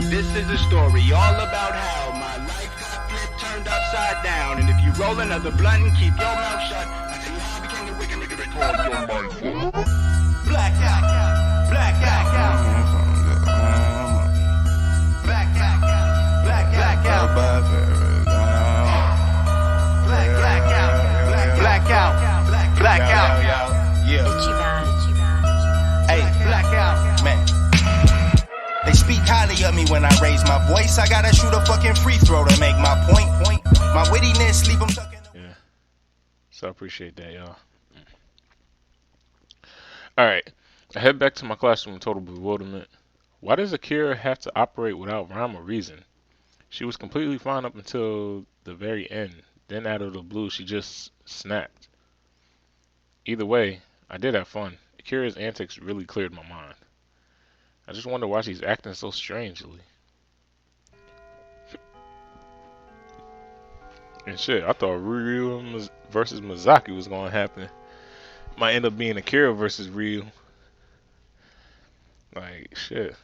This is a story all about how my life got flipped, turned upside down. And if you roll another blunt and keep your mouth shut, I tell you how I became the wicked nigga they call your mind. Blackout, blackout, blackout, blackout, blackout, blackout, yeah. Hey, blackout, man. They speak highly of me when I raise my voice. I gotta shoot a fucking free throw to make my point. My wittiness, leave them stuck in the... Yeah. So I appreciate that, y'all. Alright. I head back to my classroom in total bewilderment. Why does Akira have to operate without rhyme or reason? She was completely fine up until the very end. Then out of the blue, she just snapped. Either way, I did have fun. Akira's antics really cleared my mind. I just wonder why she's acting so strangely. And shit, I thought Ryu versus Mizaki was gonna happen. Might end up being Akira versus Ryu. Like, shit.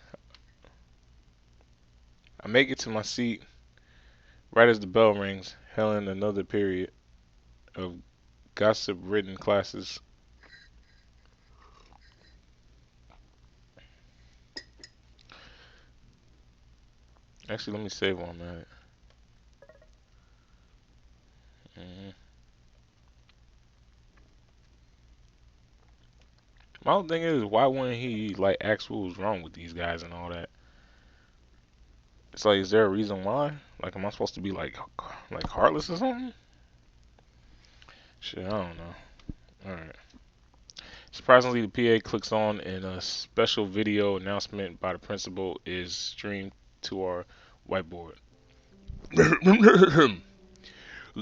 I make it to my seat right as the bell rings, hailing another period of gossip-ridden classes. Actually, let me save on that. My whole thing is, why wouldn't he like ask what was wrong with these guys and all that? It's like, is there a reason why? Like, am I supposed to be like heartless or something? Shit, I don't know. Alright. Surprisingly, the PA clicks on and a special video announcement by the principal is streamed to our whiteboard.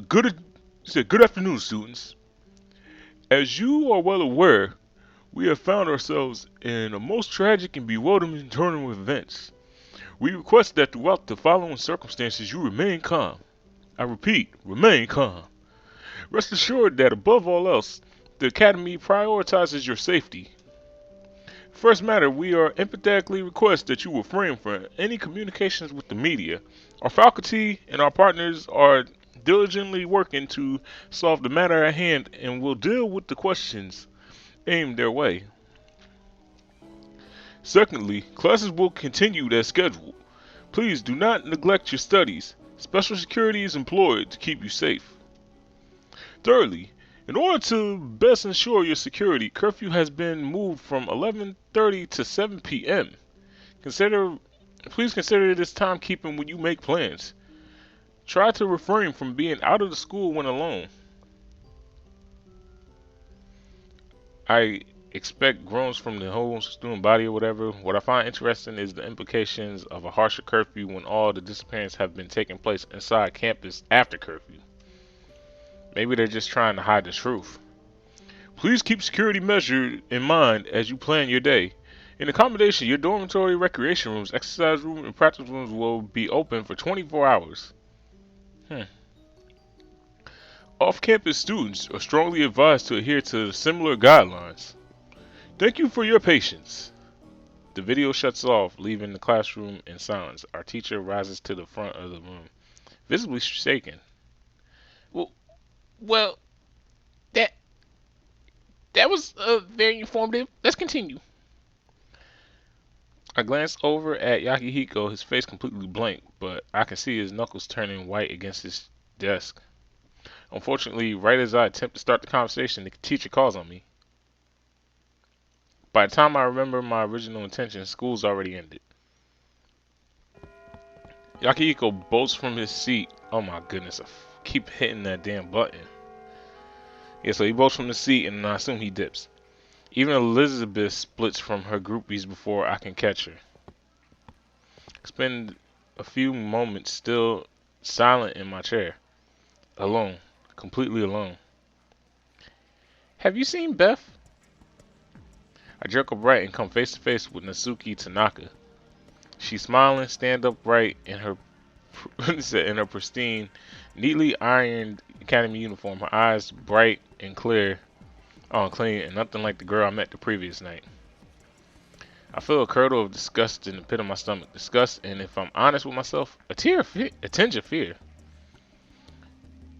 Good afternoon, students. As you are well aware, we have found ourselves in a most tragic and bewildering turn of events. We request that throughout the following circumstances you remain calm. I repeat, remain calm. Rest assured that above all else, the Academy prioritizes your safety. First matter, we are empathetically request that you refrain from any communications with the media. Our faculty and our partners are diligently working to solve the matter at hand and will deal with the questions aimed their way. Secondly, classes will continue as scheduled. Please do not neglect your studies. Special security is employed to keep you safe. Thirdly, in order to best ensure your security, curfew has been moved from 11:30 to 7 p.m. Please consider this timekeeping when you make plans. Try to refrain from being out of the school when alone. I expect groans from the whole student body or whatever. What I find interesting is the implications of a harsher curfew when all the disappearances have been taking place inside campus after curfew. Maybe they're just trying to hide the truth. Please keep security measures in mind as you plan your day. In accommodation, your dormitory, recreation rooms, exercise room, and practice rooms will be open for 24 hours. Off-campus students are strongly advised to adhere to similar guidelines. Thank you for your patience. The video shuts off, leaving the classroom in silence. Our teacher rises to the front of the room, visibly shaken. Well, that was very informative. Let's continue. I glance over at Yakihiko, his face completely blank, but I can see his knuckles turning white against his desk. Unfortunately, right as I attempt to start the conversation, the teacher calls on me. By the time I remember my original intention, school's already ended. Yakihiko bolts from his seat. Oh my goodness, I keep hitting that damn button. Yeah, so he bolts from the seat and I assume he dips. Even Elizabeth splits from her groupies before I can catch her. I spend a few moments still silent in my chair. Alone. Completely alone. Have you seen Beth? I jerk upright and come face to face with Natsuki Tanaka. She's smiling, stand upright in her pristine, neatly ironed academy uniform. Her eyes bright and clean, and nothing like the girl I met the previous night. I feel a curdle of disgust in the pit of my stomach. Disgust, and if I'm honest with myself, a tinge of fear.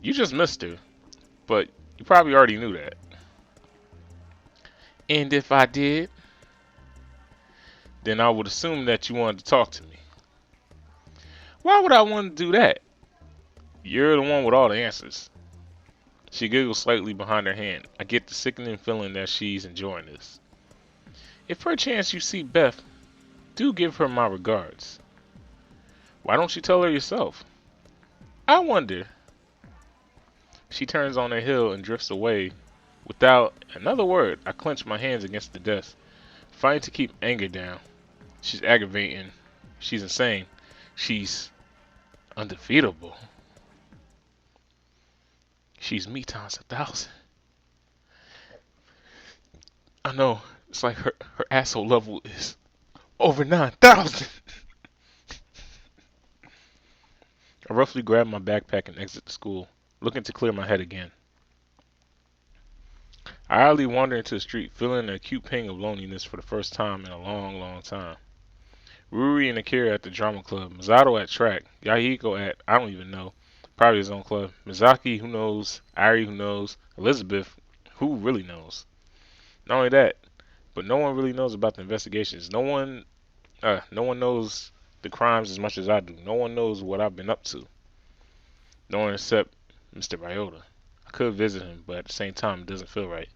You just missed her, but you probably already knew that. And if I did, then I would assume that you wanted to talk to me. Why would I want to do that? You're the one with all the answers. She giggles slightly behind her hand. I get the sickening feeling that she's enjoying this. If perchance you see Beth, do give her my regards. Why don't you tell her yourself? I wonder. She turns on her heel and drifts away. Without another word, I clench my hands against the desk, fighting to keep anger down. She's aggravating. She's insane. She's undefeatable. She's me times 1,000. I know. It's like her asshole level is over 9,000. I roughly grab my backpack and exit the school, looking to clear my head again. I idly wander into the street, feeling an acute pang of loneliness for the first time in a long, long time. Ruri and Akira at the drama club, Masato at track, Yahiko at, I don't even know, probably his own club, Mizaki, who knows, Ari, who knows, Elizabeth, who really knows. Not only that, but no one really knows about the investigations. No one knows the crimes as much as I do. No one knows what I've been up to. No one except Mr. Ryota. I could visit him, but at the same time, it doesn't feel right.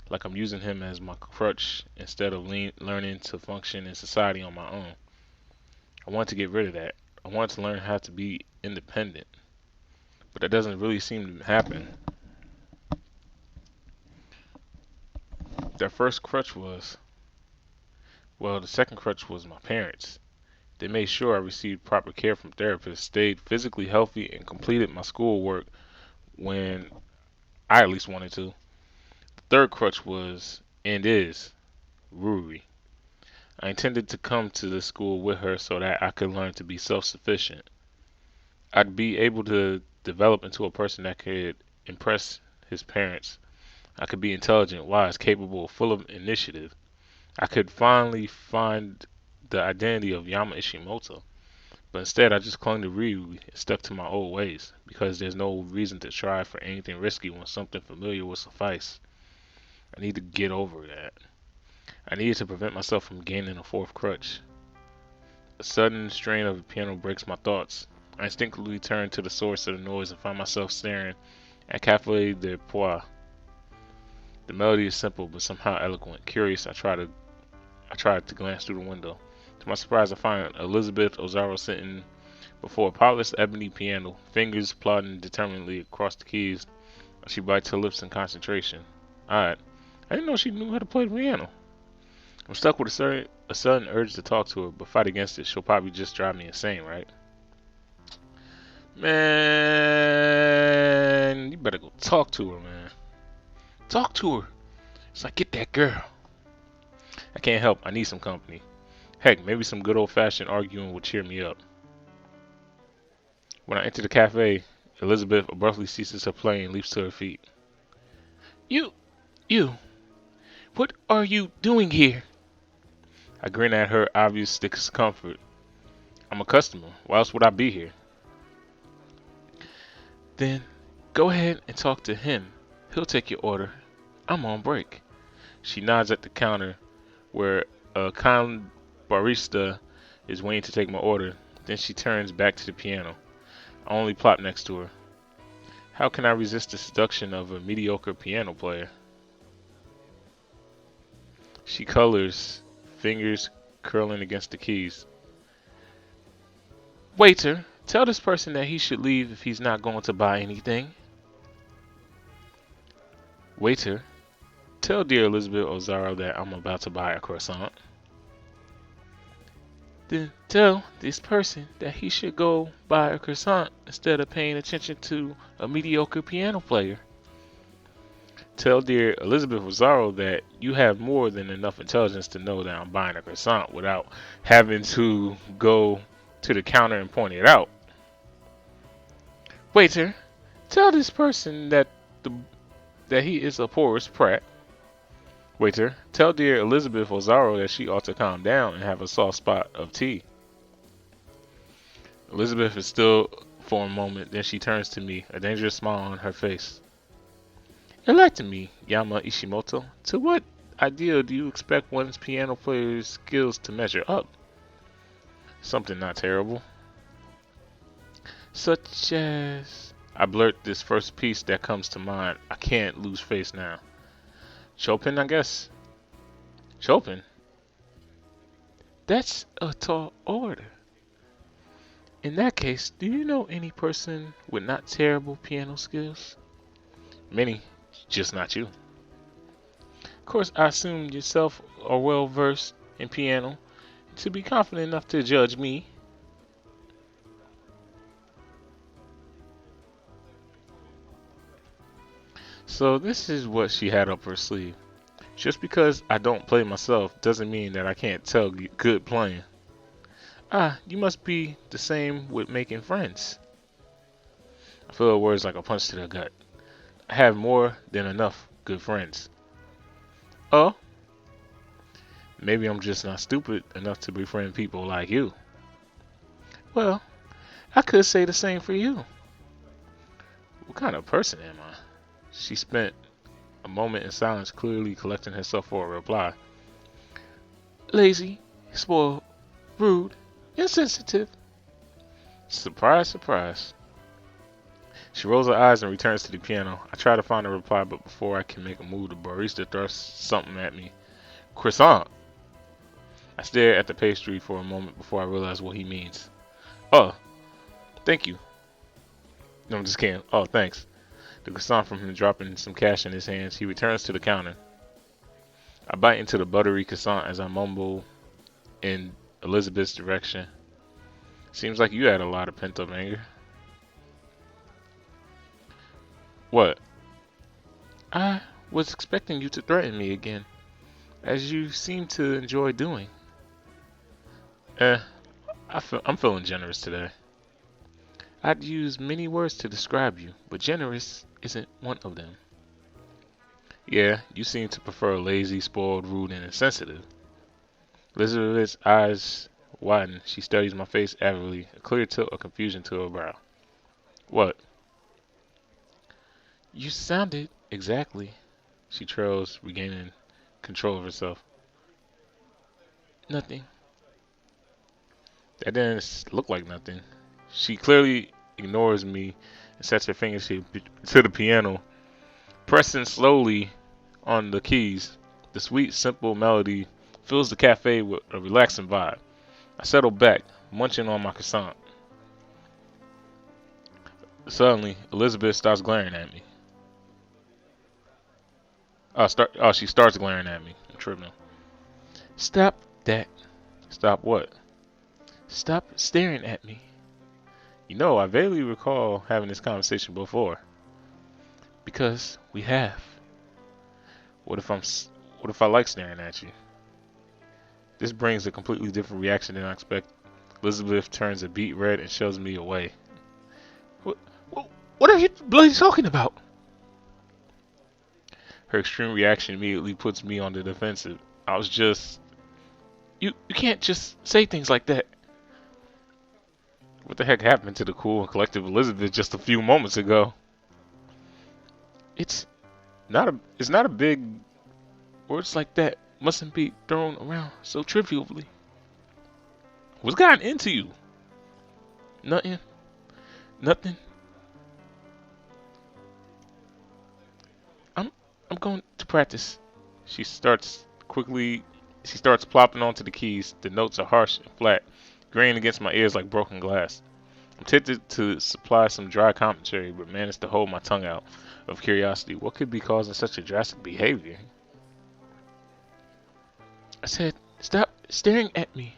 Like I'm using him as my crutch instead of learning to function in society on my own. I want to get rid of that. I want to learn how to be independent. But that doesn't really seem to happen. That first crutch was, well, the second crutch was my parents. They made sure I received proper care from therapists, stayed physically healthy, and completed my schoolwork when I at least wanted to. The third crutch was, and is, Ruri. I intended to come to this school with her so that I could learn to be self-sufficient. I'd be able to develop into a person that could impress his parents. I could be intelligent, wise, capable, full of initiative. I could finally find the identity of Yama Ishimoto. But instead, I just clung to Ryu and stuck to my old ways, because there's no reason to try for anything risky when something familiar will suffice. I need to get over that. I needed to prevent myself from gaining a fourth crutch. A sudden strain of the piano breaks my thoughts. I instinctively turn to the source of the noise and find myself staring at Cafe de Poix. The melody is simple but somehow eloquent. Curious, I tried to glance through the window. To my surprise, I find Elizabeth Ozawa sitting before a polished ebony piano, fingers plodding determinedly across the keys. She bites her lips in concentration. Odd. I didn't know she knew how to play the piano. I'm stuck with a sudden urge to talk to her, but fight against it. She'll probably just drive me insane, right? Man, you better go talk to her, man. Talk to her. It's like, get that girl. I can't help. I need some company. Heck, maybe some good old-fashioned arguing will cheer me up. When I enter the cafe, Elizabeth abruptly ceases her playing and leaps to her feet. You, what are you doing here? I grin at her obvious discomfort. I'm a customer. Why else would I be here? Then go ahead and talk to him. He'll take your order. I'm on break. She nods at the counter where a kind barista is waiting to take my order. Then she turns back to the piano. I only plop next to her. How can I resist the seduction of a mediocre piano player? She colors, fingers curling against the keys. Waiter, tell this person that he should leave if he's not going to buy anything. Waiter, tell dear Elizabeth Ozawa that I'm about to buy a croissant. Then tell this person that he should go buy a croissant instead of paying attention to a mediocre piano player. Tell dear Elizabeth Ozawa that you have more than enough intelligence to know that I'm buying a croissant without having to go to the counter and point it out. Waiter, tell this person that he is a porous prat. Waiter, tell dear Elizabeth Ozaro that she ought to calm down and have a soft spot of tea. Elizabeth is still for a moment, then she turns to me, a dangerous smile on her face. Enlighten me, Yama Ishimoto. To what ideal do you expect one's piano player's skills to measure up? Something not terrible. Such as... I blurt this first piece that comes to mind. I can't lose face now. Chopin, I guess. Chopin? That's a tall order. In that case, do you know any person with not terrible piano skills? Many, just not you. Of course, I assume yourself are well versed in piano to be confident enough to judge me. So this is what she had up her sleeve. Just because I don't play myself doesn't mean that I can't tell good playing. Ah, you must be the same with making friends. I feel her words like a punch to the gut. I have more than enough good friends. Oh? Maybe I'm just not stupid enough to befriend people like you. Well, I could say the same for you. What kind of person am I? She spent a moment in silence, clearly collecting herself for a reply. Lazy, spoiled, rude, insensitive. Surprise, surprise. She rolls her eyes and returns to the piano. I try to find a reply, but before I can make a move, the barista thrusts something at me. Croissant. I stare at the pastry for a moment before I realize what he means. Oh, thank you. No, I'm just kidding. Oh, thanks. The croissant from him dropping some cash in his hands, he returns to the counter. I bite into the buttery croissant as I mumble in Elizabeth's direction. Seems like you had a lot of pent-up anger. What? I was expecting you to threaten me again, as you seem to enjoy doing. I'm feeling generous today. I'd use many words to describe you, but generous isn't one of them. Yeah, you seem to prefer lazy, spoiled, rude, and insensitive. Elizabeth's eyes widen. She studies my face avidly, a clear tilt of confusion to her brow. What? You sounded exactly. She trails, regaining control of herself. Nothing. That didn't look like nothing. She clearly ignores me and sets her fingers to the piano, pressing slowly on the keys. The sweet, simple melody fills the cafe with a relaxing vibe. I settle back, munching on my croissant. Suddenly, Elizabeth starts glaring at me. She starts glaring at me. I'm tripping. Stop that. Stop what? Stop staring at me. You know, I vaguely recall having this conversation before. Because we have. What if I like staring at you? This brings a completely different reaction than I expect. Elizabeth turns a beet red and shoves me away. What are you bloody talking about? Her extreme reaction immediately puts me on the defensive. I was just... You can't just say things like that. What the heck happened to the cool and collective Elizabeth just a few moments ago? It's not a big... Words like that mustn't be thrown around so trivially. What's gotten into you? Nothing. I'm going to practice. She starts plopping onto the keys. The notes are harsh and flat, graining against my ears like broken glass. I'm tempted to supply some dry commentary, but manage to hold my tongue out of curiosity. What could be causing such a drastic behavior? I said, stop staring at me.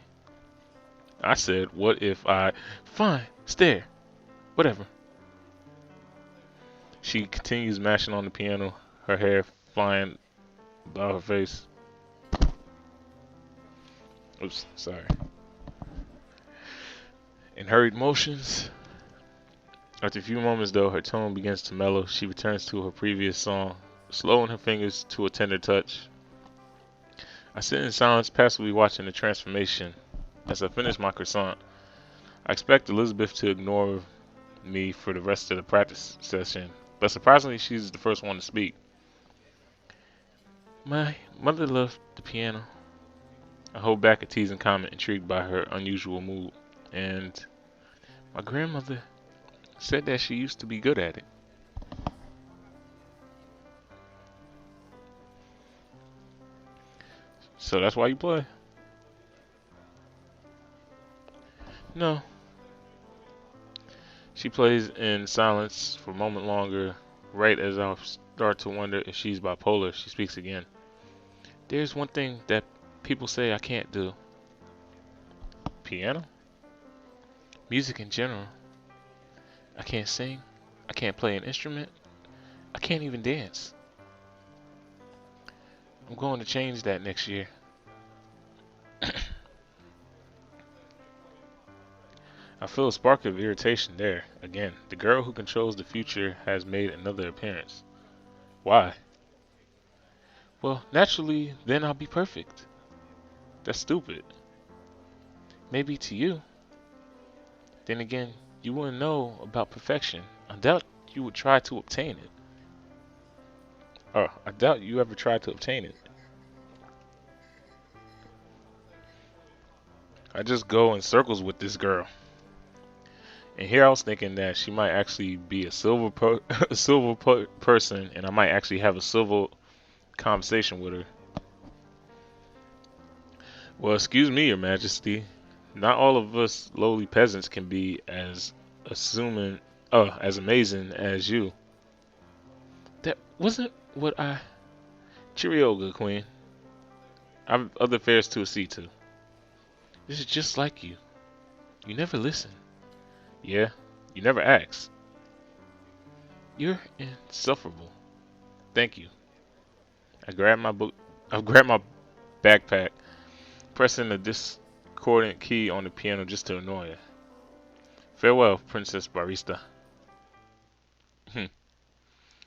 I said, what if I... Fine, stare. Whatever. She continues mashing on the piano, her hair flying about her face. Oops, sorry. In hurried motions. After a few moments, though, her tone begins to mellow. She returns to her previous song, slowing her fingers to a tender touch. I sit in silence, passively watching the transformation. As I finish my croissant, I expect Elizabeth to ignore me for the rest of the practice session, but surprisingly, she's the first one to speak. My mother loved the piano. I hold back a teasing comment, intrigued by her unusual mood, and my grandmother said that she used to be good at it. So that's why you play? No. She plays in silence for a moment longer. Right as I start to wonder if she's bipolar, she speaks again. There's one thing that people say I can't do. Piano? Music in general. I can't sing. I can't play an instrument. I can't even dance. I'm going to change that next year. I feel a spark of irritation there. Again, the girl who controls the future has made another appearance. Why? Well, naturally, then I'll be perfect. That's stupid. Maybe to you. Then again, you wouldn't know about perfection. I doubt you would try to obtain it. I doubt you ever tried to obtain it. I just go in circles with this girl. And here I was thinking that she might actually be a person, and I might actually have a civil conversation with her. Well, excuse me, Your Majesty. Not all of us lowly peasants can be as as amazing as you. That wasn't what I. Cheerio, good queen. I've other affairs to see to. This is just like you. You never listen. Yeah, you never ask. You're insufferable. Thank you. I grabbed my backpack, pressing the discordant key on the piano just to annoy her. Farewell, Princess Barista.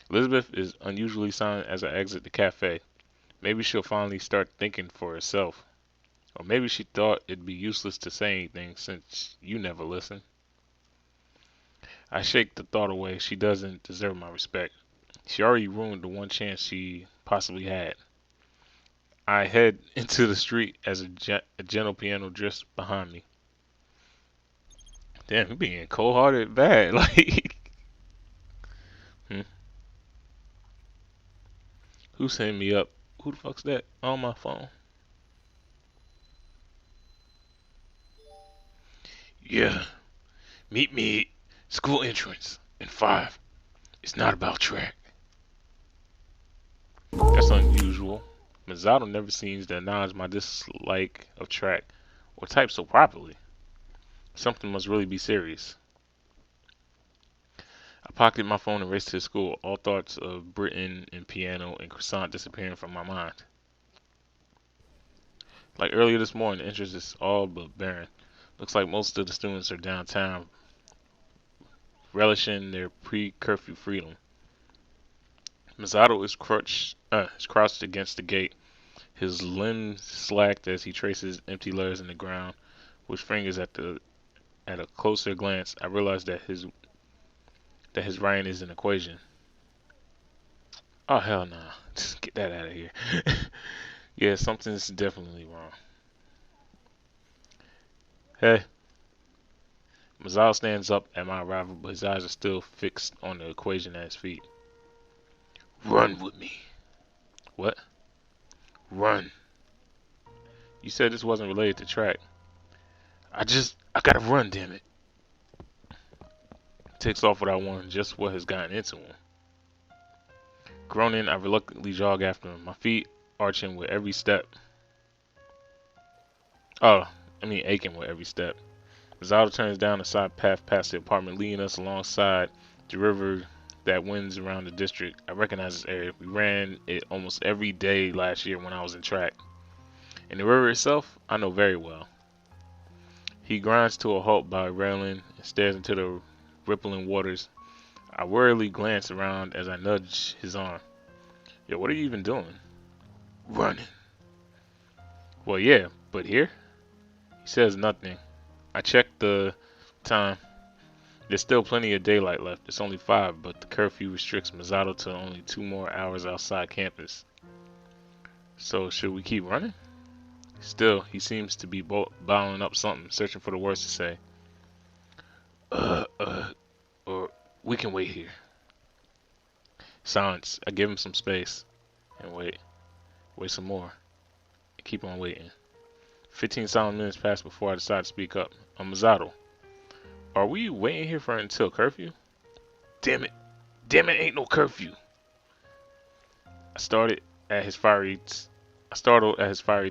Elizabeth is unusually silent as I exit the cafe. Maybe she'll finally start thinking for herself. Or maybe she thought it'd be useless to say anything since you never listen. I shake the thought away. She doesn't deserve my respect. She already ruined the one chance she possibly had. I head into the street as a gentle piano drifts behind me. Damn, you're being cold-hearted bad. Like, Who's setting me up? Who the fuck's that on my phone? Yeah, meet me school entrance in 5. It's not about track. That's unusual. Mazzato never seems to acknowledge my dislike of track or type so properly. Something must really be serious. I pocketed my phone and raced to school, all thoughts of Britain and piano and croissant disappearing from my mind. Like earlier this morning, the interest is all but barren. Looks like most of the students are downtown, relishing their pre-curfew freedom. Mazzato is crouched against the gate, his limbs slacked as he traces empty letters in the ground. With fingers at a closer glance, I realize that his writing is an equation. Oh hell no! Nah. Just get that out of here. Yeah, something's definitely wrong. Hey. Mazzato stands up at my arrival, but his eyes are still fixed on the equation at his feet. Run with me. What? Run. You said this wasn't related to track. I gotta run, damn it. Takes off what I want, just what has gotten into him. Groaning, I reluctantly jog after him, my feet arching with every step. Aching with every step. Mazzato turns down the side path past the apartment, leading us alongside the river that winds around the district. I recognize this area. We ran it almost every day last year when I was in track. And the river itself, I know very well. He grinds to a halt by railing and stares into the rippling waters. I warily glance around as I nudge his arm. Yo, what are you even doing? Running. Well, yeah, but here? He says nothing. I checked the time. There's still plenty of daylight left. It's only 5, but the curfew restricts Mazzotto to only 2 more hours outside campus. So, should we keep running? Still, he seems to be bottling up something, searching for the words to say. Or we can wait here. Silence. I give him some space. And wait. Wait some more. And keep on waiting. 15 silent minutes pass before I decide to speak up. I'm Mazzotto. Are we waiting here for until curfew? Damn it. Damn it, ain't no curfew. I startled at his fiery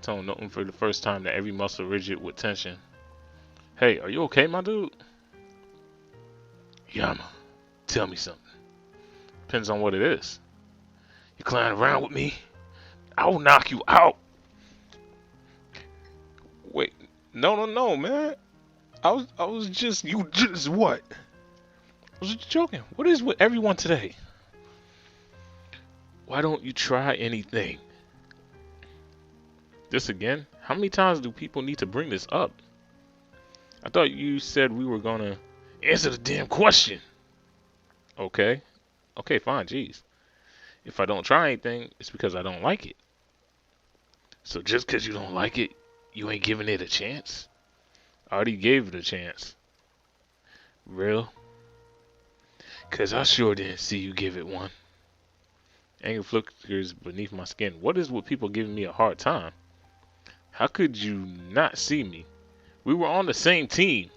tone, noting for the first time that every muscle rigid with tension. Hey, are you okay, my dude? Gama, tell me something. Depends on what it is. You clowning around with me? I will knock you out. Wait, no, man. I was just, you just what? I was just joking. What is with everyone today? Why don't you try anything? This again? How many times do people need to bring this up? I thought you said we were gonna answer the damn question. Okay. Okay, fine, jeez. If I don't try anything, it's because I don't like it. So just because you don't like it, you ain't giving it a chance? I already gave it a chance. Real? Cause I sure didn't see you give it one. Anger flickers beneath my skin. What is with people giving me a hard time? How could you not see me? We were on the same team.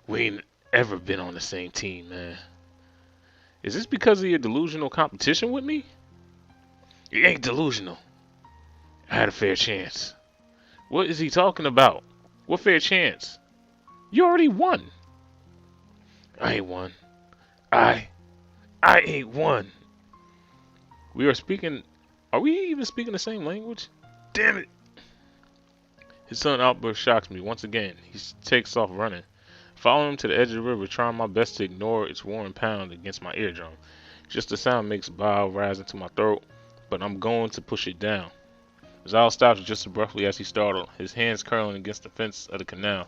We ain't ever been on the same team, man. Is this because of your delusional competition with me? You ain't delusional. I had a fair chance. What is he talking about? What fair chance? You already won. I ain't won. I ain't won. We are speaking. Are we even speaking the same language? Damn it. His sudden outburst shocks me once again. He takes off running. Follow him to the edge of the river, trying my best to ignore its warring pound against my eardrum. Just the sound makes bile rise into my throat, but I'm going to push it down. Zal stops just abruptly as he startled, his hands curling against the fence of the canal.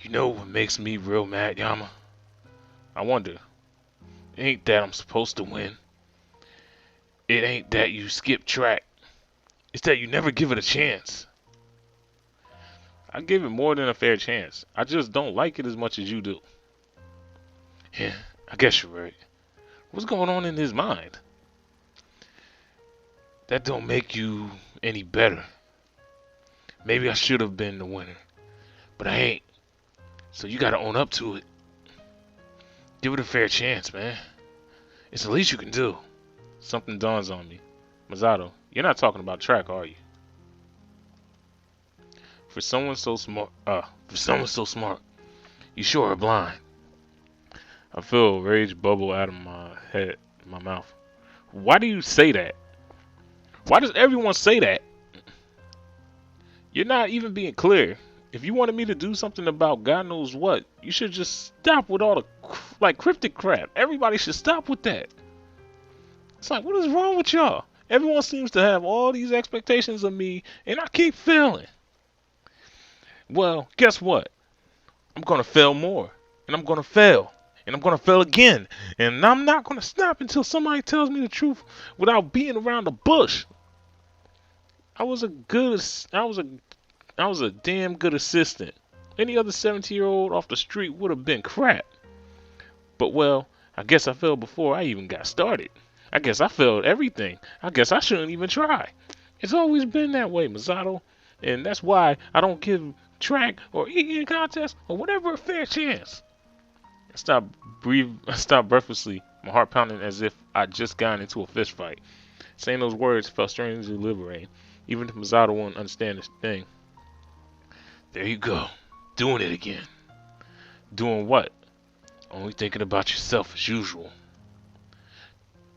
You know what makes me real mad, Gama? I wonder. It ain't that I'm supposed to win. It ain't that you skip track. It's that you never give it a chance. I give it more than a fair chance. I just don't like it as much as you do. Yeah, I guess you're right. What's going on in his mind? That don't make you any better. Maybe I should have been the winner, but I ain't. So you gotta own up to it. Give it a fair chance, man. It's the least you can do. Something dawns on me. Mazzotto, you're not talking about track, are you? For someone so smart, you sure are blind. I feel rage bubble out of my head, my mouth. Why do you say that? Why does everyone say that? You're not even being clear. If you wanted me to do something about God knows what, you should just stop with all the cryptic crap. Everybody should stop with that. It's like, what is wrong with y'all? Everyone seems to have all these expectations of me, and I keep failing. Well, guess what? I'm going to fail more, and I'm going to fail, and I'm going to fail again, and I'm not going to stop until somebody tells me the truth without beating around the bush. I was a damn good assistant. Any other 17-year-old off the street would have been crap. But well, I guess I failed before I even got started. I guess I failed everything. I guess I shouldn't even try. It's always been that way, Mazzotto, and that's why I don't give track or eating contest or whatever a fair chance. I stopped breathlessly, my heart pounding as if I'd just gotten into a fist fight. Saying those words felt strangely liberating, even if Mazzotto wouldn't understand this thing. There you go, doing it again. Doing what? Only thinking about yourself as usual.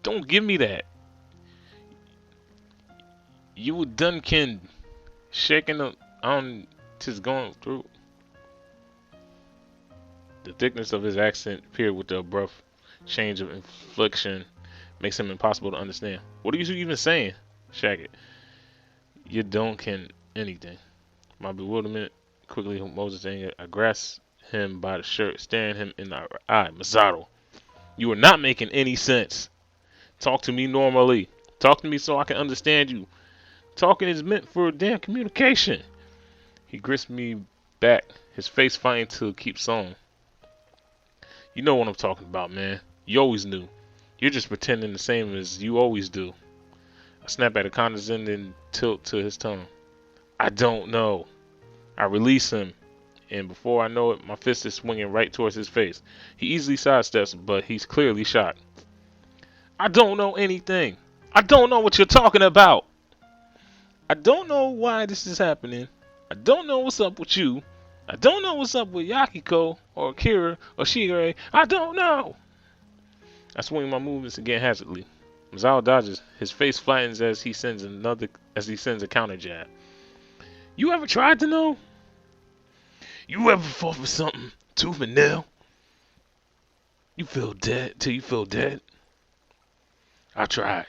Don't give me that. You were done, Ken. Shaking on just going through. The thickness of his accent paired with the abrupt change of inflection makes him impossible to understand. What are you even saying? Shag it. You don't can anything. My bewilderment quickly Moses anger. I grasped him by the shirt, staring him in the eye. Masato, you are not making any sense. Talk to me normally. Talk to me so I can understand you. Talking is meant for damn communication. He gripped me back, his face fighting to keep song. You know what I'm talking about, man. You always knew. You're just pretending the same as you always do. I snap at a condescending tilt to his tone. I don't know. I release him, and before I know it, my fist is swinging right towards his face. He easily sidesteps, but he's clearly shocked. I don't know anything. I don't know what you're talking about. I don't know why this is happening. I don't know what's up with you. I don't know what's up with Yakiko or Akira or Shigure. I don't know. I swing my movements again hazardly. Misawa dodges. His face flattens as he sends a counter jab. You ever tried to know? You ever fought for something tooth and nail? You feel dead till you feel dead? I tried.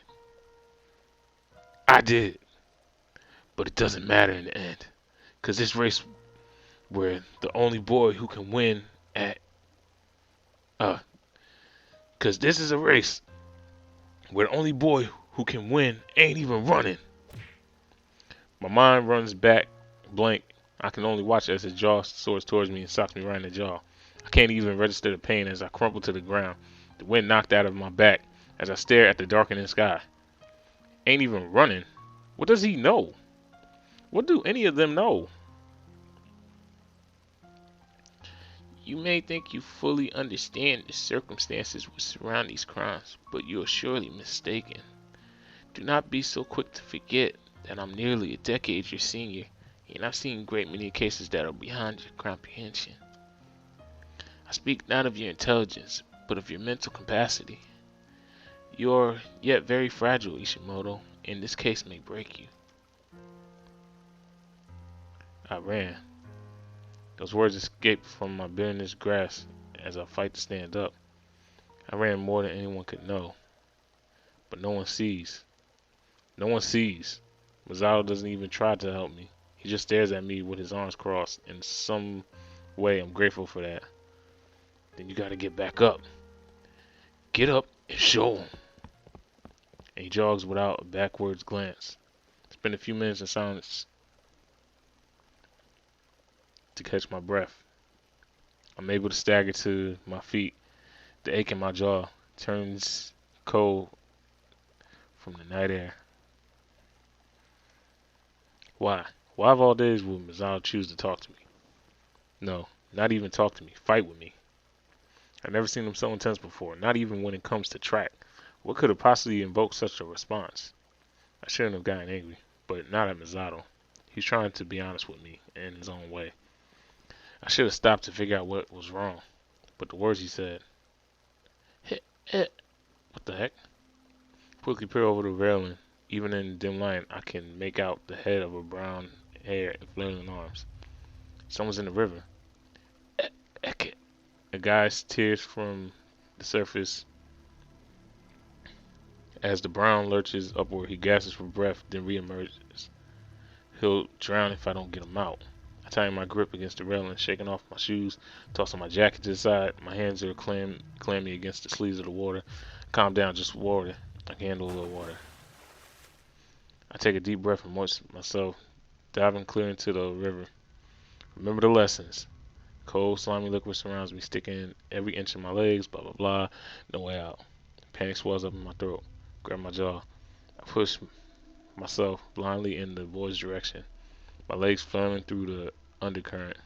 I did. But it doesn't matter in the end. Cause this race where the only boy who can win cause this is a race where the only boy who can win ain't even running. My mind runs back blank. I can only watch as his jaw soars towards me and socks me right in the jaw. I can't even register the pain as I crumple to the ground. The wind knocked out of my back as I stare at the darkening sky. Ain't even running. What does he know? What do any of them know? You may think you fully understand the circumstances which surround these crimes, but you are surely mistaken. Do not be so quick to forget that I'm nearly a decade your senior, and I've seen great many cases that are beyond your comprehension. I speak not of your intelligence, but of your mental capacity. You are yet very fragile, Ishimoto, and this case may break you. I ran. Those words escaped from my bitterness grasp as I fight to stand up. I ran more than anyone could know. But no one sees. No one sees. Masato doesn't even try to help me. He just stares at me with his arms crossed. In some way, I'm grateful for that. Then you gotta get back up. Get up and show him. And he jogs without a backwards glance. Spend a few minutes in silence to catch my breath. I'm able to stagger to my feet. The ache in my jaw turns cold from the night air. Why? Why of all days would Masato choose to talk to me? No, not even talk to me. Fight with me. I've never seen him so intense before, not even when it comes to track. What could have possibly invoked such a response? I shouldn't have gotten angry, but not at Masato. He's trying to be honest with me in his own way. I should have stopped to figure out what was wrong, but the words he said. What the heck? Quickly peer over the railing. Even in the dim light, I can make out the head of a brown hair and flailing arms. Someone's in the river. A guy's tears from the surface. As the brown lurches upward, he gasps for breath, then reemerges. He'll drown if I don't get him out. I tighten my grip against the railing, shaking off my shoes, tossing my jacket to the side. My hands are clammy against the sleeves of the water. Calm down, just water. I can handle a little water. I take a deep breath and moisten myself, diving clear into the river. Remember the lessons. Cold, slimy liquid surrounds me, sticking every inch of my legs, blah, blah, blah. No way out. Panic swells up in my throat. Grab my jaw. I push myself blindly in the boy's direction. My legs flailing through the undercurrent.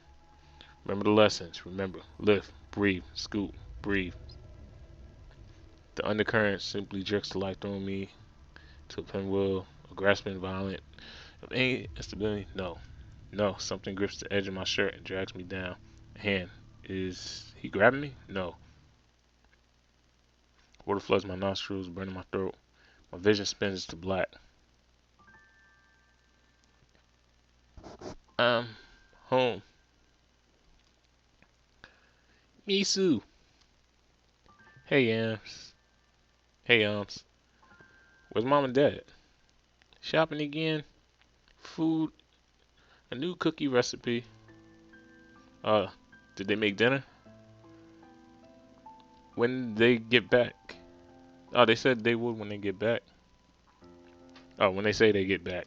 Remember the lessons. Remember. Lift. Breathe. Scoot. Breathe. The undercurrent simply jerks the life through me to a pinwheel, a grasping violent. Of any instability? No. No. Something grips the edge of my shirt and drags me down. A hand. Is he grabbing me? No. Water floods my nostrils, burning my throat. My vision spins to black. I'm home. Misu. Hey, Yams. Hey, Where's Mom and Dad? Shopping again? Food, a new cookie recipe. Did they make dinner? When they get back? Oh, they said they would when they get back. Oh, when they say they get back.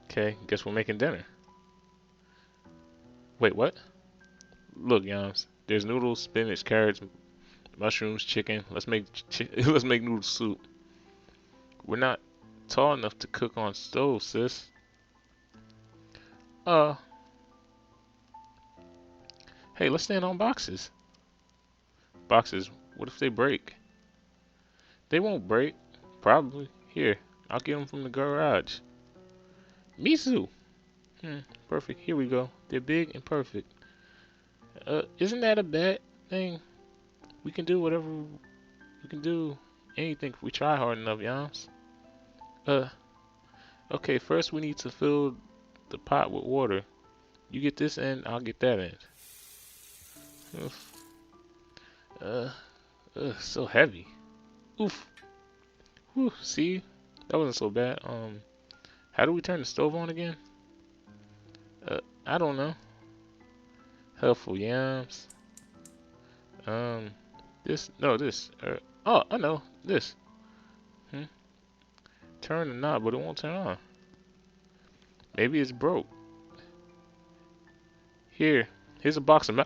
Okay, guess we're making dinner. Wait, what? Look, Yams. There's noodles, spinach, carrots, mushrooms, chicken. Let's make let's make noodle soup. We're not tall enough to cook on stove, sis. Hey, let's stand on boxes. Boxes. What if they break? They won't break. Probably. Here, I'll get them from the garage. Misu. Perfect. Here we go. They're big and perfect. Isn't that a bad thing? We can do whatever. We can do anything if we try hard enough, Yams. Okay. First we need to fill the pot with water. You get this end, I'll get that end. So heavy. Oof. Whew, see? That wasn't so bad. How do we turn the stove on again? I don't know. Helpful Yams. This. Oh, I know. This. Turn the knob, but it won't turn on. Maybe it's broke. Here's a box of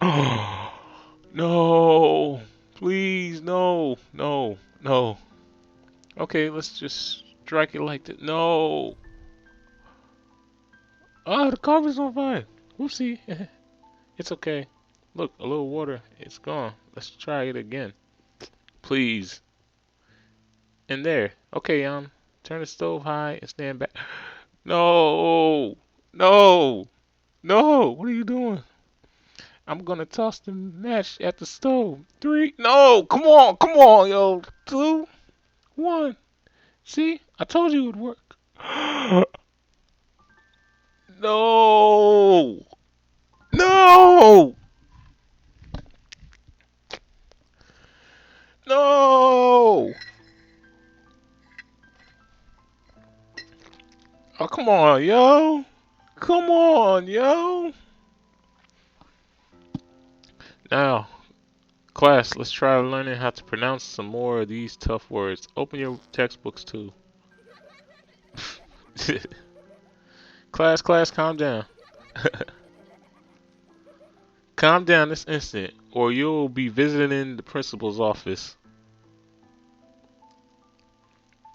No! Please, no. Okay, let's just strike it like that. No! Oh, the carpet's on fire. Whoopsie. It's okay. Look, a little water. It's gone. Let's try it again. Please. And there. Okay, turn the stove high and stand back. No! What are you doing? I'm gonna toss the match at the stove. 3. No! Come on, yo. 2, 1. See? I told you it would work. No! Oh, come on, yo. Now, class, let's try learning how to pronounce some more of these tough words. Open your textbooks too. Class, calm down. Calm down this instant, or you'll be visiting the principal's office.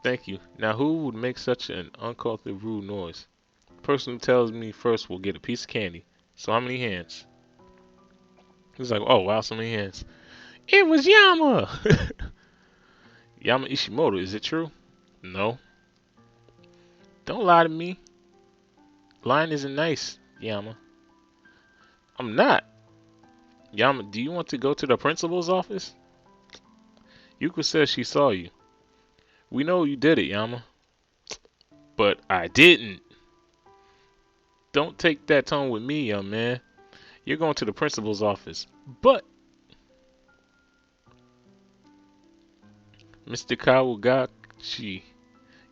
Thank you. Now, who would make such an uncouth and rude noise? The person who tells me first will get a piece of candy. So how many hands? He's like, oh wow, so many hands. It was Yama! Yama Ishimoto, is it true? No. Don't lie to me. Lying isn't nice, Yama. I'm not. Yama, do you want to go to the principal's office? Yuko says she saw you. We know you did it, Yama. But I didn't. Don't take that tone with me, young man. You're going to the principal's office. But Mr. Kawagachi,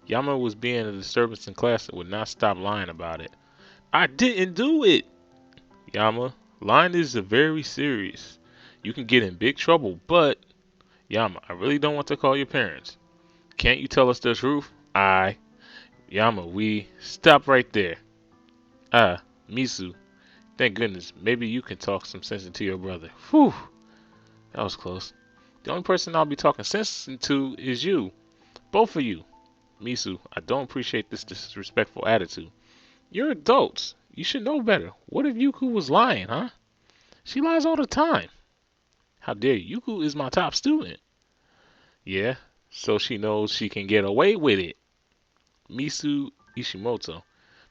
Yama was being a disturbance in class and would not stop lying about it. I didn't do it! Yama, lying is very serious. You can get in big trouble, but Yama, I really don't want to call your parents. Can't you tell us the truth? Yama, stop right there. Misu, thank goodness. Maybe you can talk some sense into your brother. Whew, that was close. The only person I'll be talking sense into is you. Both of you. Misu, I don't appreciate this disrespectful attitude. You're adults. You should know better. What if Yuku was lying, huh? She lies all the time. How dare you? Yuku is my top student. Yeah, so she knows she can get away with it. Misu Ishimoto,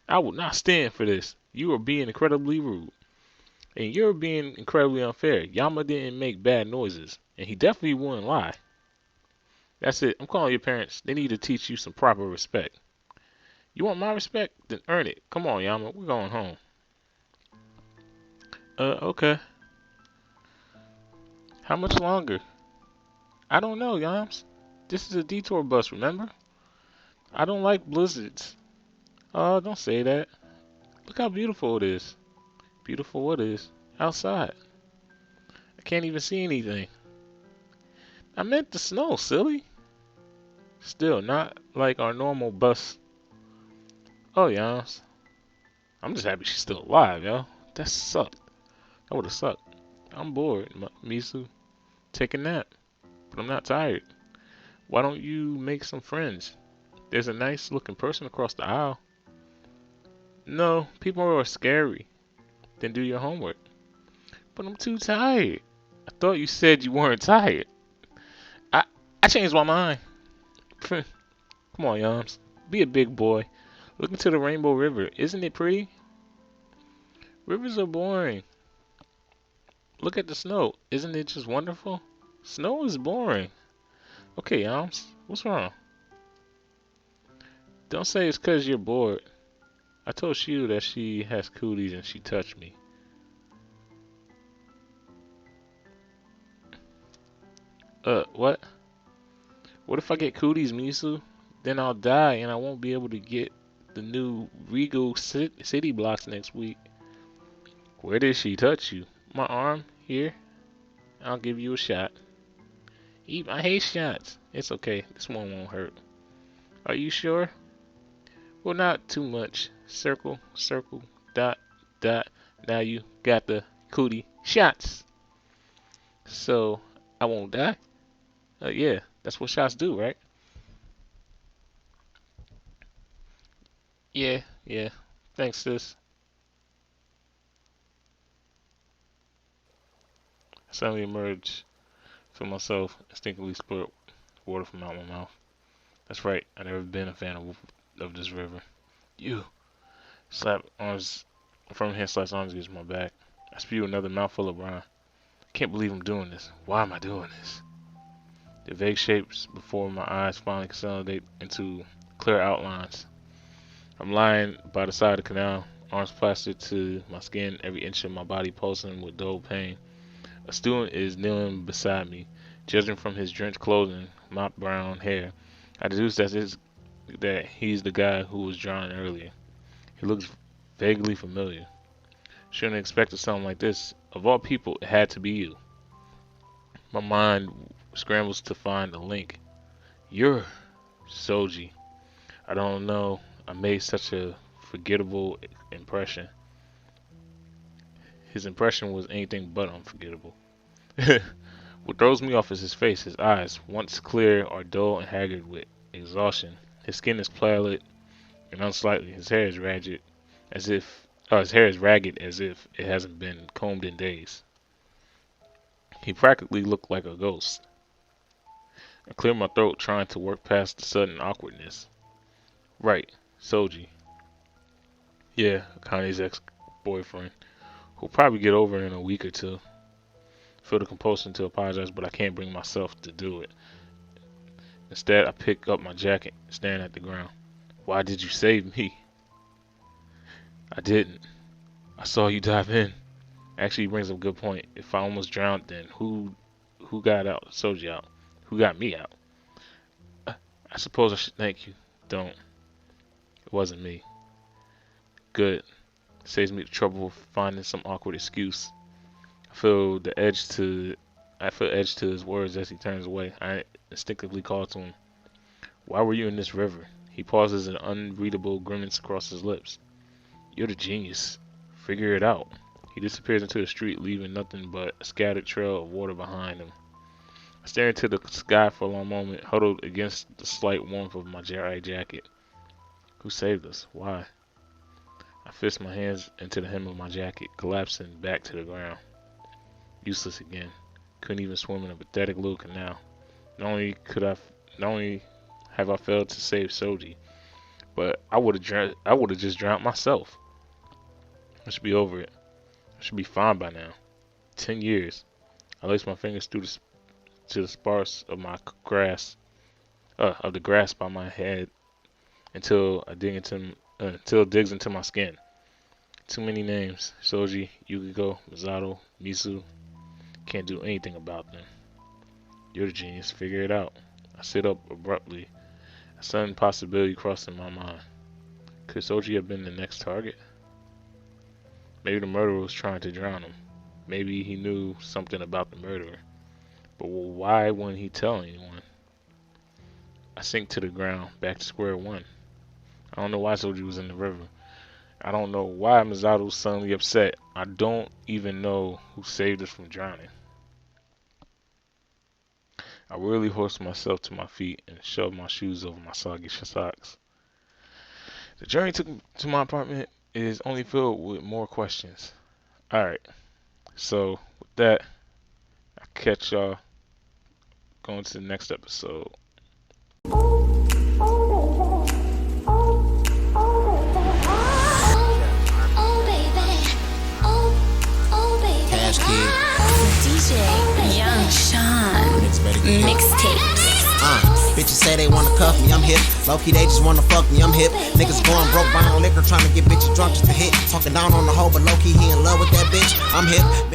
I will not stand for this. You are being incredibly rude. And you're being incredibly unfair. Yama didn't make bad noises. And he definitely wouldn't lie. That's it. I'm calling your parents. They need to teach you some proper respect. You want my respect? Then earn it. Come on, Yama. We're going home. Okay. How much longer? I don't know, Yams. This is a detour bus, remember? I don't like blizzards. Oh, don't say that. Look how beautiful it is. Beautiful what is? Outside. I can't even see anything. I meant the snow, silly. Still, not like our normal bus. Oh, yeah. I'm just happy she's still alive, yo. That sucked. That would've sucked. I'm bored, Misu. Take a nap. But I'm not tired. Why don't you make some friends? There's a nice looking person across the aisle. No, people are scary. Then do your homework. But I'm too tired. I thought you said you weren't tired. I I changed my mind. Come on, Yams. Be a big boy. Look into the Rainbow River. Isn't it pretty? Rivers are boring. Look at the snow. Isn't it just wonderful? Snow is boring. Okay, Yams. What's wrong? Don't say it's 'cause you're bored. I told Shiu that she has cooties and she touched me. What? What if I get cooties, Misu? Then I'll die and I won't be able to get the new Regal City blocks next week. Where did she touch you? My arm? Here? I'll give you a shot. I hate shots. It's okay. This one won't hurt. Are you sure? Well, not too much. Circle, circle, dot, dot. Now you got the cootie shots. So, I won't die? Yeah, that's what shots do, right? Yeah, yeah. Thanks, sis. I suddenly emerged from myself, instinctively squirt water from out my mouth. That's right, I've never been a fan of this river. You! Slap arms, from hand slaps arms against my back. I spew another mouthful of brine. I can't believe I'm doing this. Why am I doing this? The vague shapes before my eyes finally consolidate into clear outlines. I'm lying by the side of the canal, arms plastered to my skin, every inch of my body pulsing with dull pain. A student is kneeling beside me. Judging from his drenched clothing, mop brown hair, I deduce that he's the guy who was drowning earlier. He looks vaguely familiar. Shouldn't have expected something like this. Of all people, it had to be you. My mind scrambles to find a link. You're Soji. I don't know. I made such a forgettable impression. His impression was anything but unforgettable. What throws me off is his face. His eyes, once clear, are dull and haggard with exhaustion. His skin is pallid and unsightly. His hair is ragged, as if it hasn't been combed in days. He practically looked like a ghost. I cleared my throat, trying to work past the sudden awkwardness. Right, Soji. Yeah, Akane's ex-boyfriend. Who'll probably get over it in a week or two. Feel the compulsion to apologize, but I can't bring myself to do it. Instead, I pick up my jacket, staring at the ground. Why did you save me? I didn't. I saw you dive in. Actually, he brings up a good point. If I almost drowned, then who got out? Soji out. Who got me out? I suppose I should thank you. Don't. It wasn't me. Good. Saves me the trouble of finding some awkward excuse. I feel edge to his words as he turns away. I instinctively call to him. Why were you in this river? He pauses, an unreadable grimace across his lips. You're the genius. Figure it out. He disappears into the street, leaving nothing but a scattered trail of water behind him. I stare into the sky for a long moment, huddled against the slight warmth of my jacket. Who saved us? Why? I fist my hands into the hem of my jacket, collapsing back to the ground. Useless again. Couldn't even swim in a pathetic little canal. Not only have I failed to save Soji, but I would have just drowned myself. I should be over it. I should be fine by now. 10 years. I lace my fingers to the sparse of my of the grass by my head until it digs into my skin. Too many names. Soji, Yukiko, Misato, Misu. Can't do anything about them. You're the genius. Figure it out. I sit up abruptly. A sudden possibility crossing my mind. Could Soji have been the next target? Maybe the murderer was trying to drown him. Maybe he knew something about the murderer. But why wouldn't he tell anyone? I sink to the ground, back to square one. I don't know why Soji was in the river. I don't know why Misato's suddenly upset. I don't even know who saved us from drowning. I really hoist myself to my feet and shoved my shoes over my soggy socks. The journey to my apartment is only filled with more questions. Alright, so with that, I'll catch y'all going to the next episode. DJ Young Sean mixtapes. Bitches say they wanna cuff me, I'm hip. Low-key, they just wanna fuck me, I'm hip. Niggas going broke buying liquor, trying to get bitches drunk just to hit. Talking down on the hoe, but low-key, he in love with that bitch, I'm hip.